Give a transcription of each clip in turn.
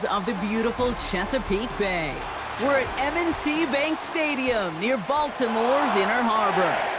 Of the beautiful Chesapeake Bay. We're at M&T Bank Stadium near Baltimore's Inner Harbor.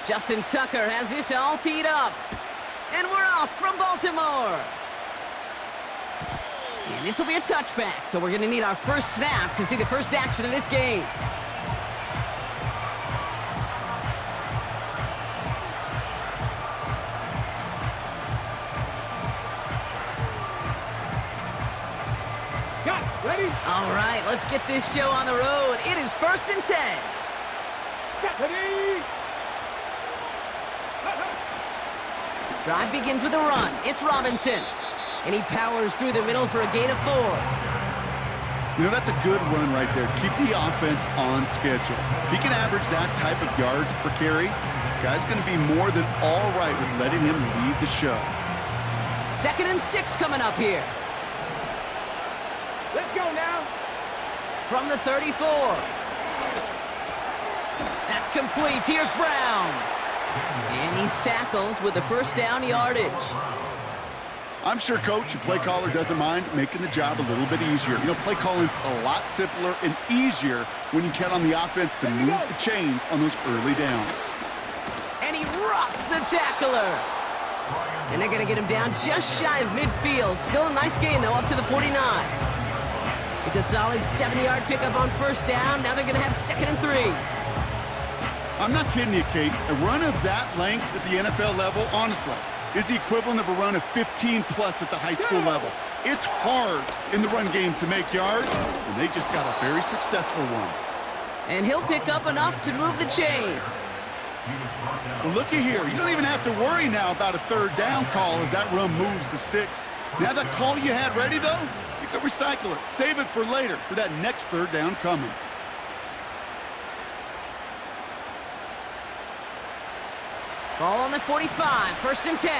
Justin Tucker has this all teed up. And we're off from Baltimore. And this will be a touchback, so we're going to need our first snap to see the first action of this game. Got it. Ready? All right, let's get this show on the road. It is 1st and 10. Ready? Drive begins with a run. It's Robinson. And he powers through the middle for a gain of 4. You know, that's a good run right there. Keep the offense on schedule. If he can average that type of yards per carry, this guy's going to be more than all right with letting him lead the show. 2nd and 6 coming up here. Let's go now. From the 34. That's complete. Here's Brown. And he's tackled with the first down yardage. I'm sure coach and play caller doesn't mind making the job a little bit easier. You know, play calling's a lot simpler and easier when you count on the offense to move the chains on those early downs. And he rocks the tackler. And they're going to get him down just shy of midfield. Still a nice gain, though, up to the 49. It's a solid 70-yard pickup on first down. Now they're going to have 2nd and 3. I'm not kidding you, Kate. A run of that length at the NFL level, honestly, is the equivalent of a run of 15-plus at the high school level. It's hard in the run game to make yards, and they just got a very successful one. And he'll pick up enough to move the chains. Well, looky here. You don't even have to worry now about a 3rd down call as that run moves the sticks. Now that call you had ready, though, you can recycle it. Save it for later for that next 3rd down coming. Ball on the 45, 1st and 10.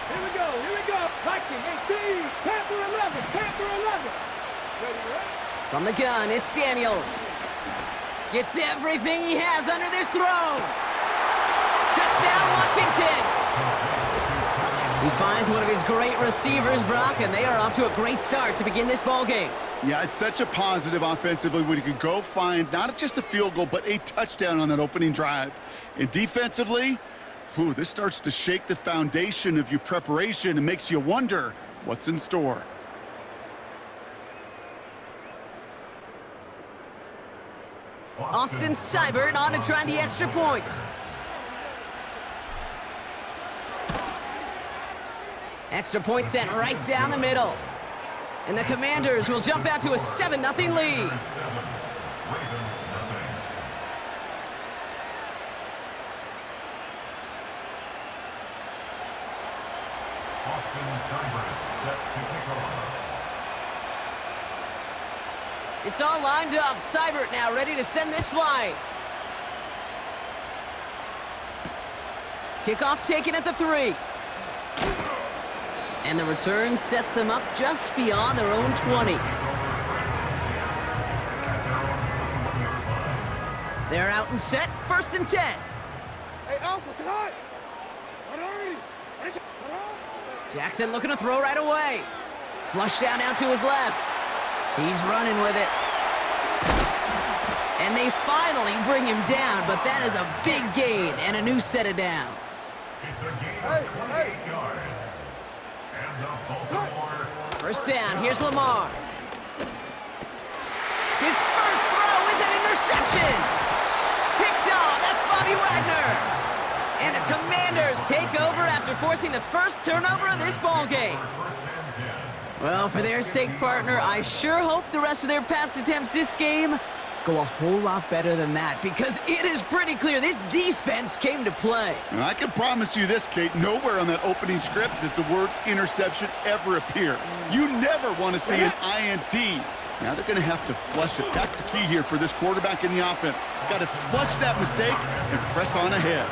Here we go. Here we go. Viking 18. Panther 11. Panther 11. Ready, ready? From the gun, it's Daniels. Gets everything he has under this throw. Touchdown, Washington. He finds one of his great receivers, Brock, and they are off to a great start to begin this ball game. Yeah, it's such a positive offensively when you can go find not just a field goal, but a touchdown on that opening drive. And defensively, this starts to shake the foundation of your preparation and makes you wonder what's in store. Austin Seibert on to try the extra point. Extra point sent right down the middle. And the Commanders will jump out to a 7-0 lead. It's all lined up. Seibert now ready to send this flight. Kickoff taken at the 3. And the return sets them up just beyond their own 20. They're out and set, 1st and 10. Hey, Alpha, sit hot. Jackson looking to throw right away. Flush down out to his left. He's running with it. And they finally bring him down, but that is a big gain and a new set of downs. Hey. First down, here's Lamar. His first throw is an interception. Picked off, that's Bobby Wagner. And the Commanders take over after forcing the first turnover of this ball game. Well, for their sake, partner, I sure hope the rest of their pass attempts this game go a whole lot better than that, because it is pretty clear this defense came to play. And I can promise you this, Kate, nowhere on that opening script does the word interception ever appear. You never want to see an INT. Now they're going to have to flush it. That's the key here for this quarterback in the offense. Got to flush that mistake and press on ahead.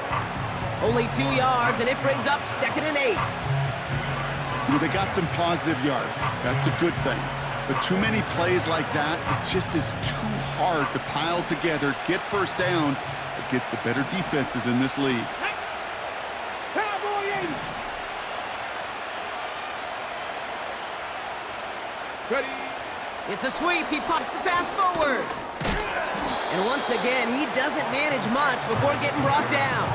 Only 2 yards, and it brings up 2nd and 8. You know, they got some positive yards. That's a good thing. But too many plays like that, it just is too hard to pile together, get first downs against the better defenses in this league. Cowboy 80. Ready. It's a sweep. He pops the pass forward. And once again, he doesn't manage much before getting brought down.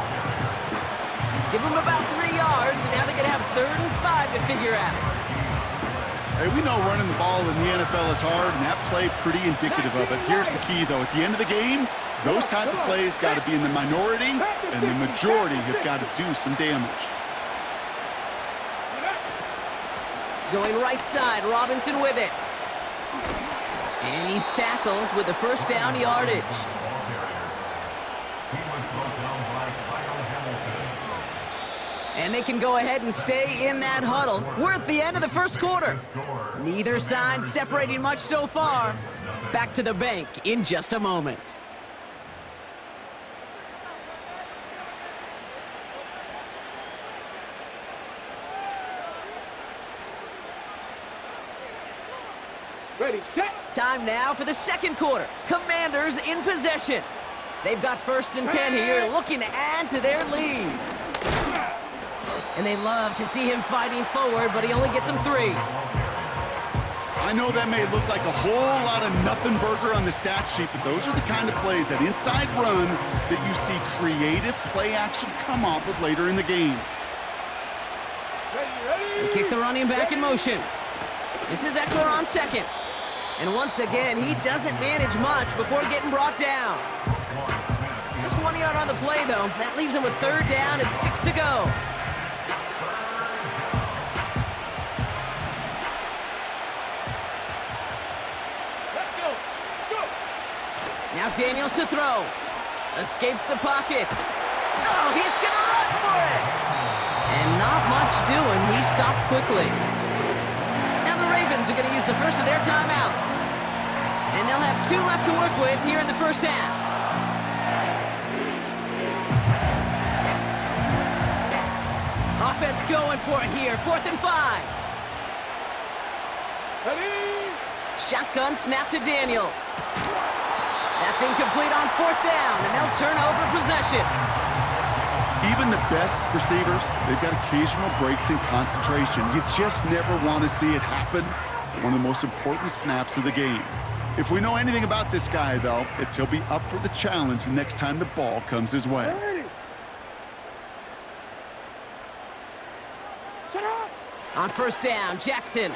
Give him about 3 yards, and now they're going to have 3rd and 5 to figure out. Hey, we know running the ball in the NFL is hard, and that play pretty indicative of it. Here's the key, though. At the end of the game, those type of plays got to be in the minority, and the majority have got to do some damage. Going right side, Robinson with it. And he's tackled with the first down yardage. And they can go ahead and stay in that huddle. We're at the end of the first quarter. Neither side separating much so far. Back to the bank in just a moment. Ready, set. Time now for the second quarter. Commanders in possession. They've got 1st and 10 here, looking to add to their lead. And they love to see him fighting forward, but he only gets them 3. I know that may look like a whole lot of nothing burger on the stat sheet, but those are the kind of plays, that inside run, that you see creative play action come off of later in the game. Ready. They kick the running back in motion. This is Eckler on 2nd. And once again, he doesn't manage much before getting brought down. Just 1 yard on the play, though. That leaves him with 3rd down and 6 to go. Let's go. Go. Now Daniels to throw. Escapes the pocket. Oh, he's going to run for it. And not much doing. He stopped quickly. Now the Ravens are going to use the first of their timeouts. And they'll have 2 left to work with here in the first half. Offense going for it here. 4th and 5. Ready. Shotgun snap to Daniels. That's incomplete on 4th down, and they'll turn over possession. Even the best receivers, they've got occasional breaks in concentration. You just never want to see it happen. One of the most important snaps of the game. If we know anything about this guy, though, it's he'll be up for the challenge the next time the ball comes his way. Ready. Set up. On 1st down, Jackson.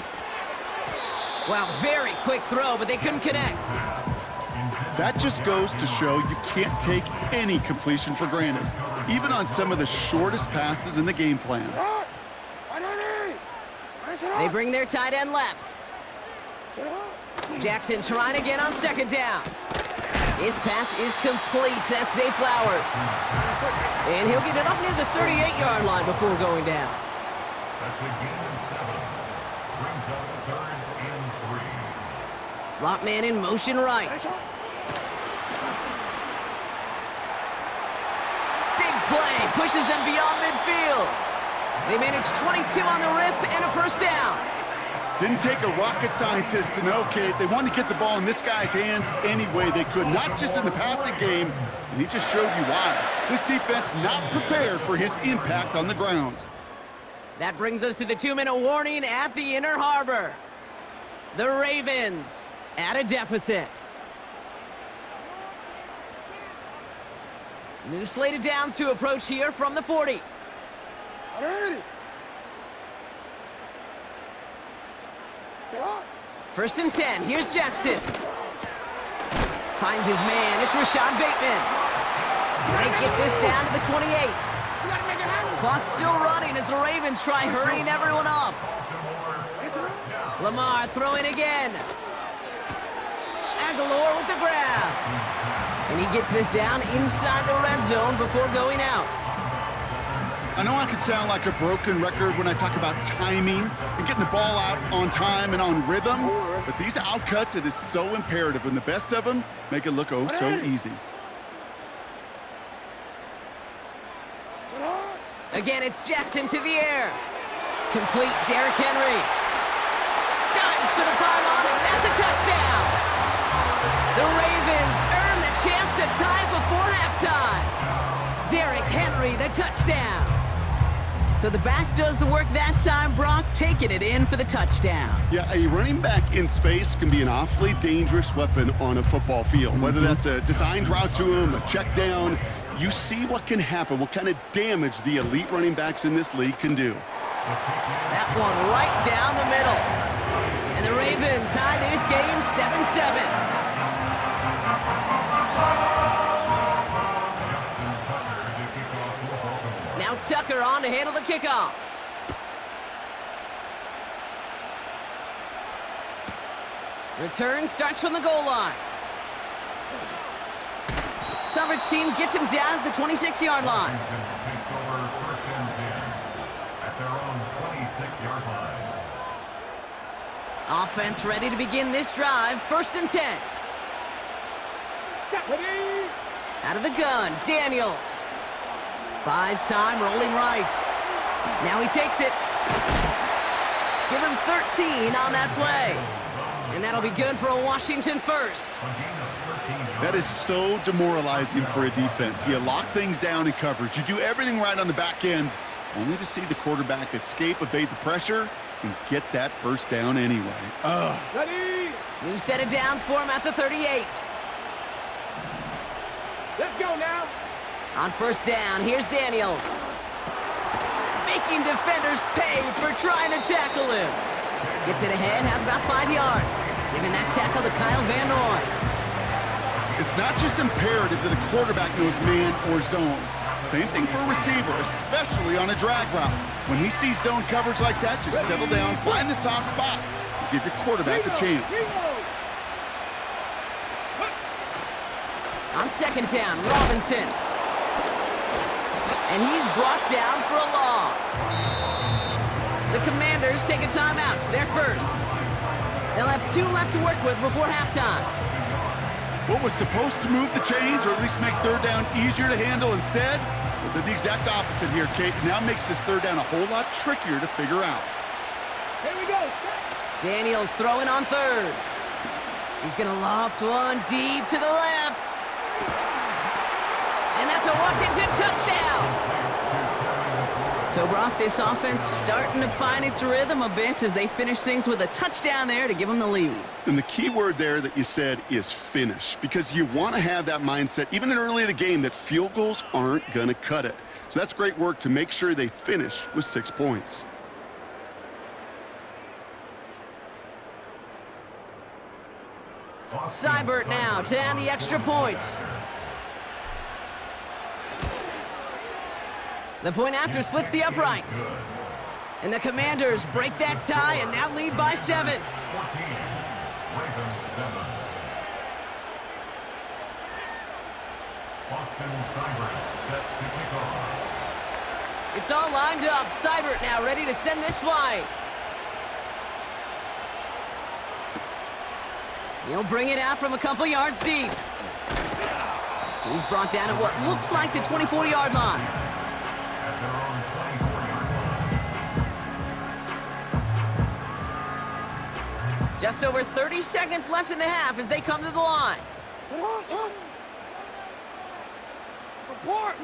Wow, very quick throw, but they couldn't connect. That just goes to show you can't take any completion for granted, even on some of the shortest passes in the game plan. They bring their tight end left. Jackson trying again on 2nd down. His pass is complete. That's Zay Flowers. And he'll get it up near the 38-yard line before going down. That's a gain of 7. Brings up 3rd and 3. Slot man in motion right. Big play. Pushes them beyond midfield. They manage 22 on the rip and a 1st down. Didn't take a rocket scientist to know, Kate. They wanted to get the ball in this guy's hands any way they could, not just in the passing game, and he just showed you why. This defense not prepared for his impact on the ground. That brings us to the 2-minute warning at the Inner Harbor. The Ravens at a deficit. New slate of downs to approach here from the 40. Ready. 1st and 10. Here's Jackson. Finds his man. It's Rashad Bateman. And they get this down to the 28. Clock's still running as the Ravens try hurrying everyone up. Lamar throwing again. Aguilar with the grab. And he gets this down inside the red zone before going out. I know I could sound like a broken record when I talk about timing and getting the ball out on time and on rhythm, but these outcuts, it is so imperative, and the best of them make it look oh so easy. Again, it's Jackson to the air. Complete Derrick Henry. Dives for the pylon, and that's a touchdown. The Ravens earn the chance to tie before halftime. Derrick Henry, the touchdown. So the back does the work that time, Brock, taking it in for the touchdown. Yeah, a running back in space can be an awfully dangerous weapon on a football field. Whether that's a designed route to him, a check down, you see what can happen, what kind of damage the elite running backs in this league can do. That one right down the middle. And the Ravens tie this game 7-7. Now Tucker on to handle the kickoff. Return starts from the goal line. Coverage team gets him down at the 26-yard line. Takes over first and 10 at their own 26-yard line. Offense ready to begin this drive. First and 10. Out of the gun, Daniels. Buys time, rolling right. Now he takes it. Give him 13 on that play. And that'll be good for a Washington first. That is so demoralizing for a defense. You lock things down in coverage. You do everything right on the back end, only to see the quarterback escape, evade the pressure, and get that first down anyway. Ugh. New set of downs for him at the 38. Let's go now. On first down, here's Daniels. Making defenders pay for trying to tackle him. Gets it ahead, has about 5 yards. Giving that tackle to Kyle Van Noy. It's not just imperative that a quarterback knows man or zone. Same thing for a receiver, especially on a drag route. When he sees zone coverage like that, just settle down, find the soft spot, and give your quarterback a chance. On second down, Robinson. And he's brought down for a loss. The Commanders take a timeout. They're first. They'll have 2 left to work with before halftime. What was supposed to move the chains, or at least make third down easier to handle instead, well, did the exact opposite here, Kate. Now makes this third down a whole lot trickier to figure out. Here we go. Daniels throwing on third. He's going to loft one deep to the left. And that's a Washington touchdown. So, Brock, this offense starting to find its rhythm a bit as they finish things with a touchdown there to give them the lead. And the key word there that you said is finish, because you want to have that mindset, even in early in the game, that field goals aren't going to cut it. So that's great work to make sure they finish with 6 points. Seibert now to add the extra point. The point after splits the upright. And the Commanders break that tie and now lead by 7. 14, Ravens 7. Boston Seibert set to kick off. It's all lined up. Seibert now ready to send this flying. He'll bring it out from a couple yards deep. He's brought down at what looks like the 24-yard line. At their own 24-yard line. Just over 30 seconds left in the half as they come to the line. Report.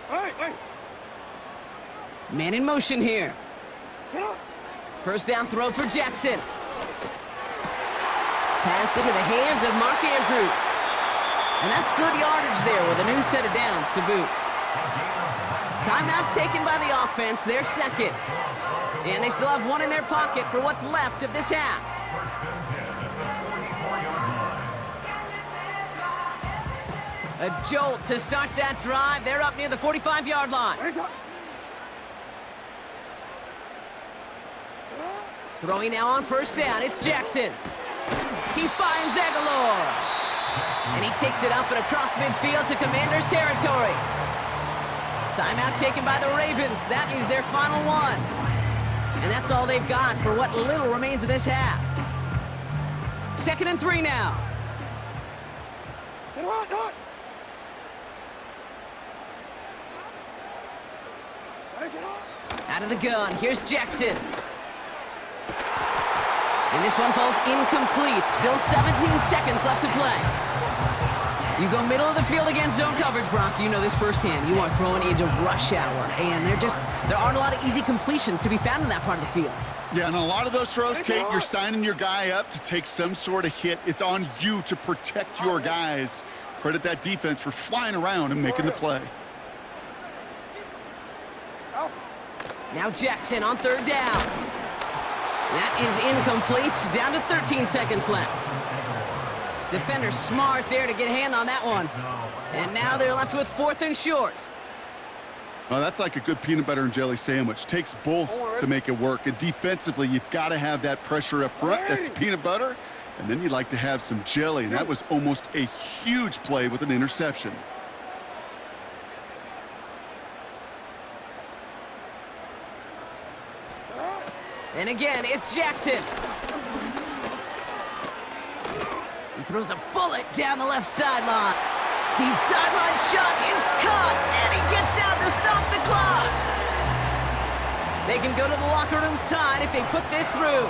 Hey. Man in motion here. First down throw for Jackson. Pass into the hands of Mark Andrews. And that's good yardage there with a new set of downs to boot. Timeout taken by the offense, their second. And they still have one in their pocket for what's left of this half. A jolt to start that drive. They're up near the 45-yard line. Throwing now on first down, it's Jackson. He finds Aguilar. And he takes it up and across midfield to Commanders territory. Timeout taken by the Ravens. That is their final one. And that's all they've got for what little remains of this half. 2nd and 3 now. Out of the gun, here's Jackson. And this one falls incomplete. Still 17 seconds left to play. You go middle of the field against zone coverage, Brock. You know this firsthand. You are throwing into rush hour, and there aren't a lot of easy completions to be found in that part of the field. Yeah, and a lot of those throws, Kate, you're signing your guy up to take some sort of hit. It's on you to protect your guys. Credit that defense for flying around and making the play. Now Jackson on 3rd down. That is incomplete. Down to 13 seconds left. Defender smart there to get a hand on that one. And now they're left with 4th and short. Well, that's like a good peanut butter and jelly sandwich. Takes both to make it work. And defensively, you've got to have that pressure up front. That's peanut butter. And then you'd like to have some jelly. And that was almost a huge play with an interception. And again, it's Jackson. He throws a bullet down the left sideline. Deep sideline shot is caught, and he gets out to stop the clock. They can go to the locker rooms tied if they put this through.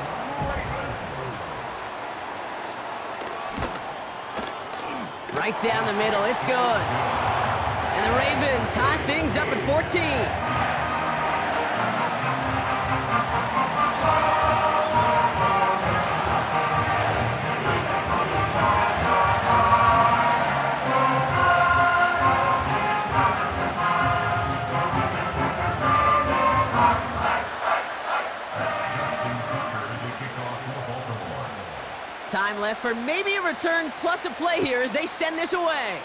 Right down the middle, it's good. And the Ravens tie things up at 14. Time left for maybe a return plus a play here as they send this away.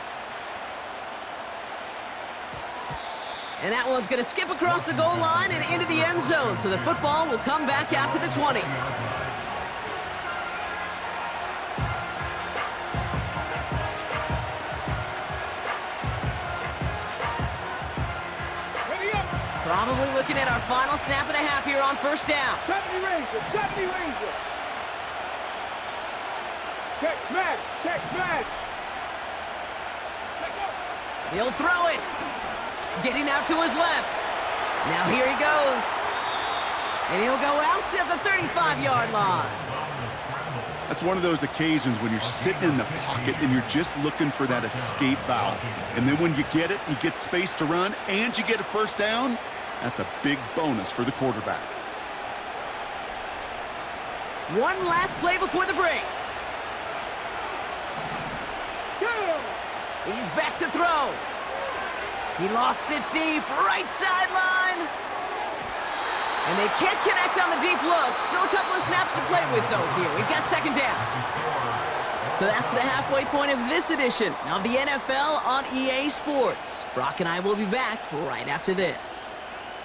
And that one's going to skip across the goal line and into the end zone, so the football will come back out to the 20. Probably looking at our final snap of the half here on 1st down. 70 Ranger. Check smash. He'll throw it. Getting out to his left. Now here he goes. And he'll go out at the 35-yard line. That's one of those occasions when you're sitting in the pocket and you're just looking for that escape valve. And then when you get it, you get space to run, and you get a 1st down, that's a big bonus for the quarterback. One last play before the break. He's back to throw. He lofts it deep, right sideline. And they can't connect on the deep look. Still a couple of snaps to play with, though, here. We've got 2nd down. So that's the halfway point of this edition of the NFL on EA Sports. Brock and I will be back right after this.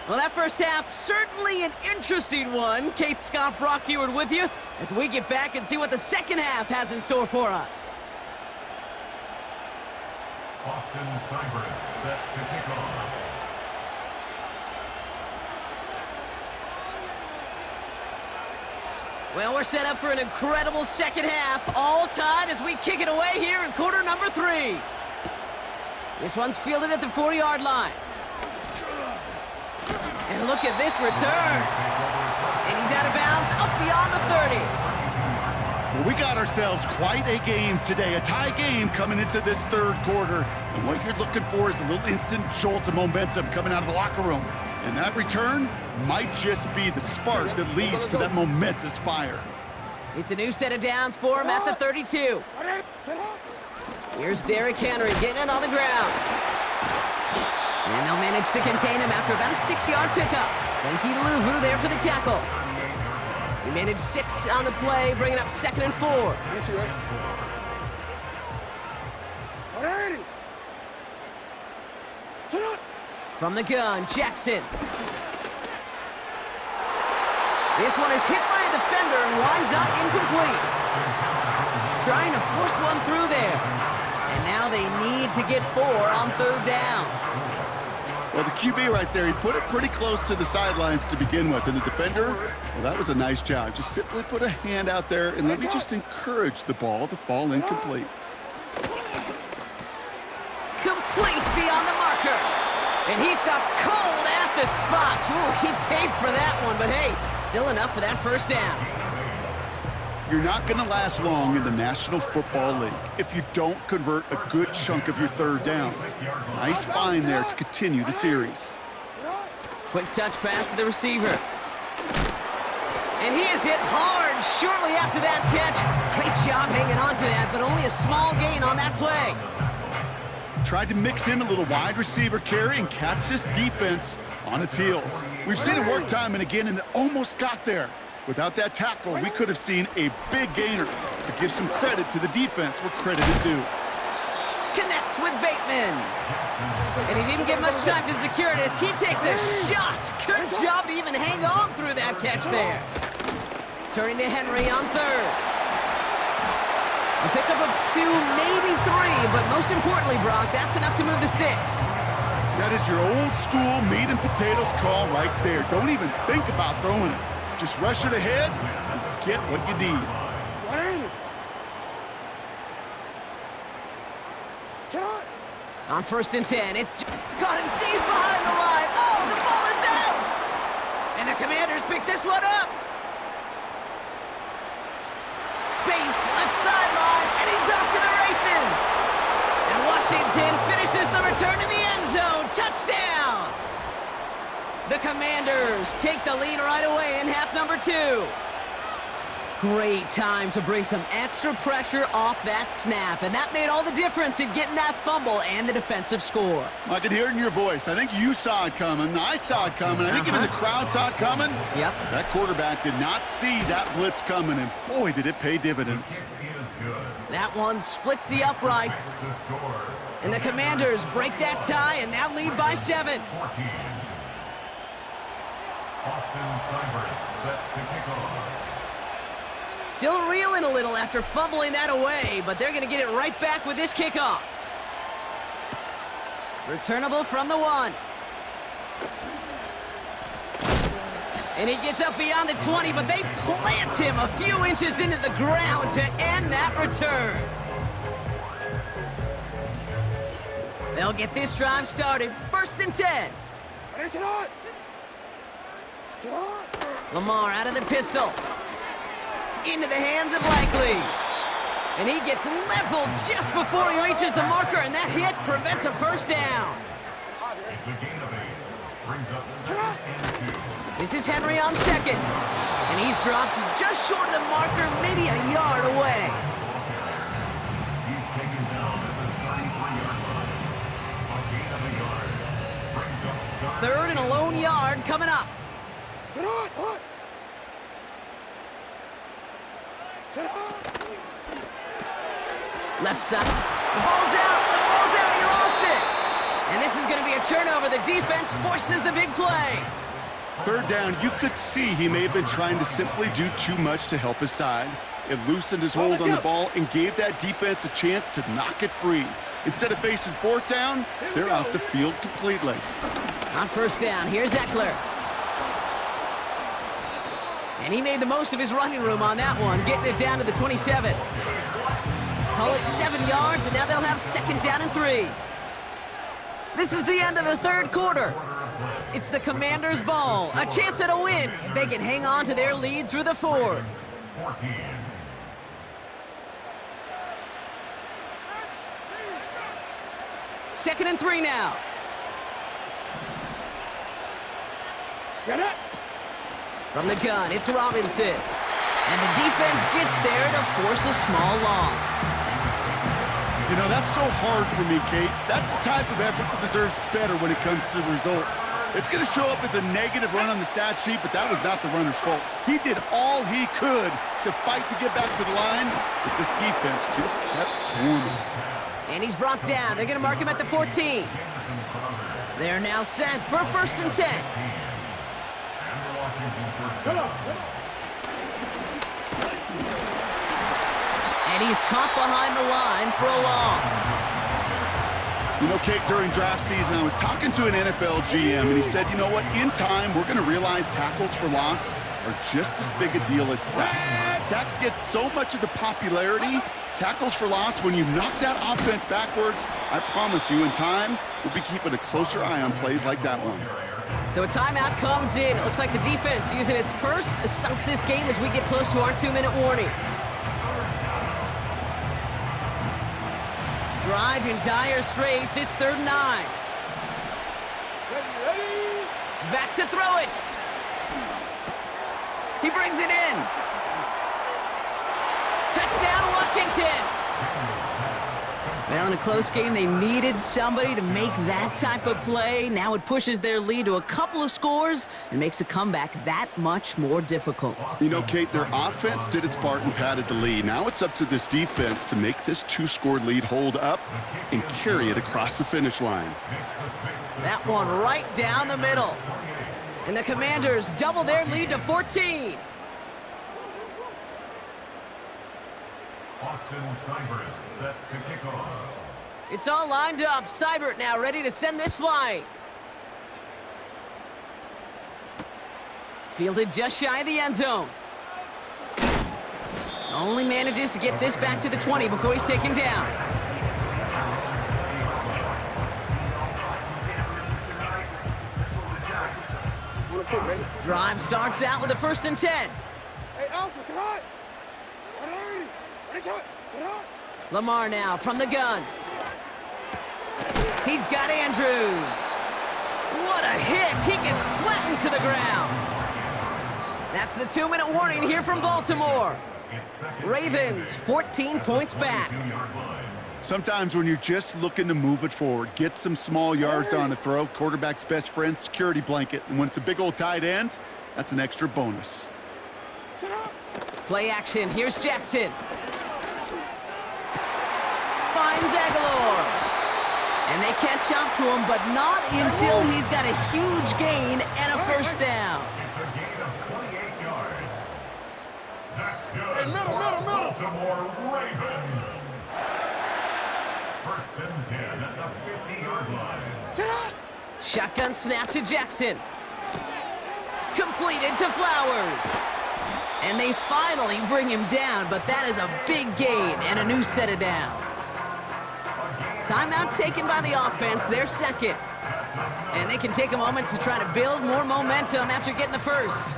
Well, that first half, certainly an interesting one. Kate, Scott, Brock Eward with you as we get back and see what the second half has in store for us. Austin Seibert set to kick off. Well, we're set up for an incredible second half, all tied as we kick it away here in quarter number 3. This one's fielded at the 40-yard line. And look at this return. And he's out of bounds up beyond the 30. Well, we got ourselves quite a game today, a tie game coming into this 3rd quarter. And what you're looking for is a little instant jolt of momentum coming out of the locker room. And that return might just be the spark that leads to that momentous fire. It's a new set of downs for him at the 32. Here's Derrick Henry getting it on the ground. And they'll manage to contain him after about a 6-yard pickup. Thank you to Luvu there for the tackle. He managed 6 on the play, bringing up 2nd and 4. From the gun, Jackson. This one is hit by a defender and winds up incomplete. Trying to force one through there. And now they need to get 4 on 3rd down. Well, the QB right there, he put it pretty close to the sidelines to begin with. And the defender, well, that was a nice job. Just simply put a hand out there and let me just encourage the ball to fall incomplete. Complete beyond the marker. And he stopped cold at the spot. Ooh, he paid for that one, but hey, still enough for that first down. You're not going to last long in the National Football League if you don't convert a good chunk of your third downs. Nice find there to continue the series. Quick touch pass to the receiver. And he is hit hard shortly after that catch. Great job hanging on to that, but only a small gain on that play. Tried to mix in a little wide receiver carry and catch this defense on its heels. We've seen it work time and again, and it almost got there. Without that tackle, we could have seen a big gainer. To give some credit to the defense where credit is due. Connects with Bateman. And he didn't get much time to secure it as he takes a shot. Good job to even hang on through that catch there. Turning to Henry on third. A pickup of 2, maybe 3, but most importantly, Brock, that's enough to move the sticks. That is your old school meat and potatoes call right there. Don't even think about throwing it. Just rush it ahead and get what you need. On 1st and 10, it's caught him deep behind the line. Oh, the ball is out! And the Commanders pick this one up. Space, left sideline, and he's off to the races. And Washington finishes the return to the end zone. Touchdown! The Commanders take the lead right away in half number 2. Great time to bring some extra pressure off that snap, and that made all the difference in getting that fumble and the defensive score. I could hear it in your voice. I think you saw it coming. I saw it coming. I think even the crowd saw it coming. Yep. That quarterback did not see that blitz coming, and boy, did it pay dividends. That one splits the uprights. And the Commanders break that tie and now lead by 7. Still reeling a little after fumbling that away, but they're going to get it right back with this kickoff. Returnable from the 1. And he gets up beyond the 20, but they plant him a few inches into the ground to end that return. They'll get this drive started. 1st and 10. Lamar out of the pistol. Into the hands of Likely. And he gets leveled just before he reaches the marker, and that hit prevents a first down. It's a gain of 8. Brings up 2nd and 2. This is Henry on 2nd. And he's dropped just short of the marker, maybe a yard away. He's taken down at the 33-yard line. A gain of a yard. Brings up 3rd and a lone yard coming up. Left side. The ball's out. The ball's out. He lost it. And this is going to be a turnover. The defense forces the big play. 3rd down, you could see he may have been trying to simply do too much to help his side. It loosened his hold on the ball and gave that defense a chance to knock it free. Instead of facing 4th down, they're off the field completely. On 1st down, here's Eckler. And he made the most of his running room on that one, getting it down to the 27. Call it 7 yards, and now they'll have 2nd down and 3. This is the end of the 3rd quarter. It's the Commanders' ball. A chance at a win if they can hang on to their lead through the 4th. 14. Second and 3 now. Get it! From the gun, it's Robinson. And the defense gets there to force a small loss. You know, that's so hard for me, Kate. That's the type of effort that deserves better when it comes to the results. It's going to show up as a negative run on the stat sheet, but that was not the runner's fault. He did all he could to fight to get back to the line, but this defense just kept swarming. And he's brought down. They're going to mark him at the 14. They're now set for 1st and 10. And he's caught behind the line for a loss. You know, Kate, during draft season, I was talking to an NFL GM, and he said, you know what, in time, we're going to realize tackles for loss are just as big a deal as sacks. Sacks get so much of the popularity. Tackles for loss, when you knock that offense backwards, I promise you, in time, we'll be keeping a closer eye on plays like that one. So a timeout comes in. It looks like the defense using its first stops this game as we get close to our 2-minute warning. Drive in dire straits. It's 3rd and 9. Ready? Back to throw it. He brings it in. Touchdown, Washington. Well, in a close game, they needed somebody to make that type of play. Now it pushes their lead to a couple of scores and makes a comeback that much more difficult. You know, Kate, their offense did its part and padded the lead. Now it's up to this defense to make this 2-score lead hold up and carry it across the finish line. That one right down the middle. And the Commanders double their lead to 14. Austin Seibert set to kick off. It's all lined up. Seibert now ready to send this flying. Fielded just shy of the end zone. Only manages to get this back to the 20 before he's taken down. Drive starts out with a 1st and 10. Hey, Alpha, it's hot. It's hot. It's hot. Lamar now from the gun. He's got Andrews. What a hit. He gets flattened to the ground. That's the 2-minute warning here from Baltimore. Ravens 14 points back. Sometimes when you're just looking to move it forward, get some small yards on a throw, quarterback's best friend, security blanket. And when it's a big old tight end, that's an extra bonus. Play action. Here's Jackson. Finds Aguilar. And they catch up to him, but not until he's got a huge gain and a 1st down. It's a gain of 28 yards. That's good. Hey, middle. Baltimore Ravens. 1st and 10 at the 50-yard line. Shotgun snap to Jackson. Completed to Flowers. And they finally bring him down, but that is a big gain and a new set of downs. Timeout taken by the offense, their 2nd. And they can take a moment to try to build more momentum after getting the 1st.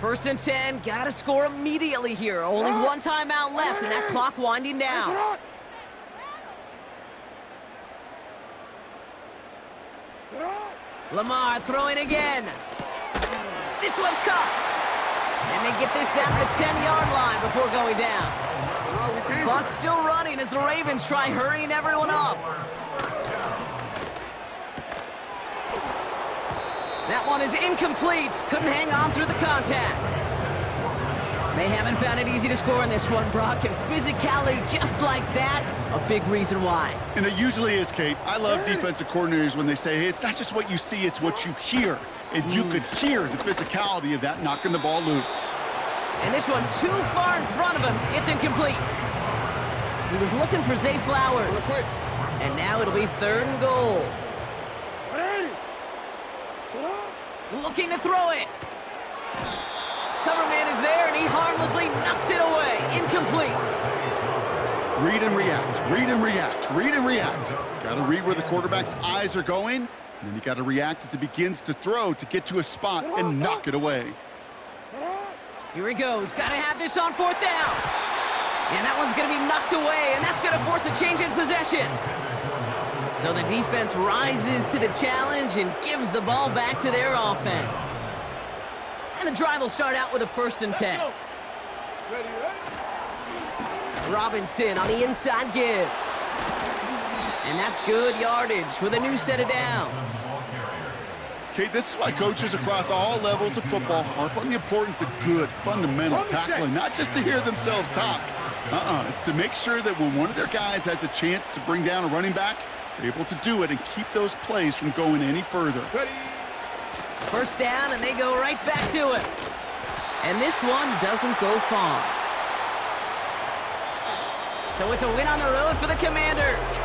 First and 10, gotta score immediately here. Only one timeout left, and that clock winding down. Lamar throwing again. This one's caught. And they get this down to the 10-yard line before going down. Clock's still running as the Ravens try hurrying everyone up. That one is incomplete. Couldn't hang on through the contact. They haven't found it easy to score in this one, Brock, and physicality just like that, a big reason why. And it usually is, Kate. I love defensive coordinators when they say, hey, it's not just what you see, it's what you hear. And you could hear the physicality of that knocking the ball loose. And this one too far in front of him. It's incomplete. He was looking for Zay Flowers. And now it'll be 3rd and goal. Looking to throw it. Cover man is there, and he harmlessly knocks it away. Incomplete. Read and react, read and react, read and react. Got to read where the quarterback's eyes are going, and then you got to react as he begins to throw to get to a spot and knock it away. Here he goes. Got to have this on 4th down. And that one's going to be knocked away, and that's going to force a change in possession. So the defense rises to the challenge and gives the ball back to their offense. And the drive will start out with a 1st and 10. Robinson on the inside give. And that's good yardage with a new set of downs. Kate, this is why coaches across all levels of football harp on the importance of good, fundamental tackling, not just to hear themselves talk. It's to make sure that when one of their guys has a chance to bring down a running back, They're able to do it and keep those plays from going any further. Ready. First down, and they go right back to it. And this one doesn't go far. So it's a win on the road for the Commanders.